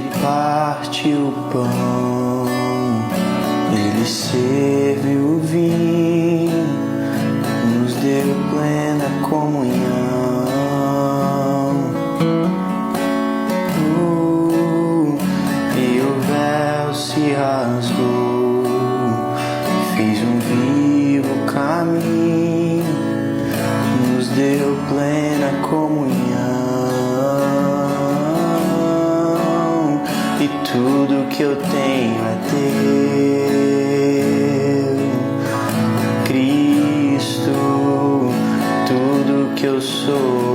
Ele parte o pão, Ele serve o vinho, nos deu plena comunhão. E o véu se rasgou, fez um vivo caminho, nos deu plena comunhão. E tudo que eu tenho é teu, Cristo, tudo que eu sou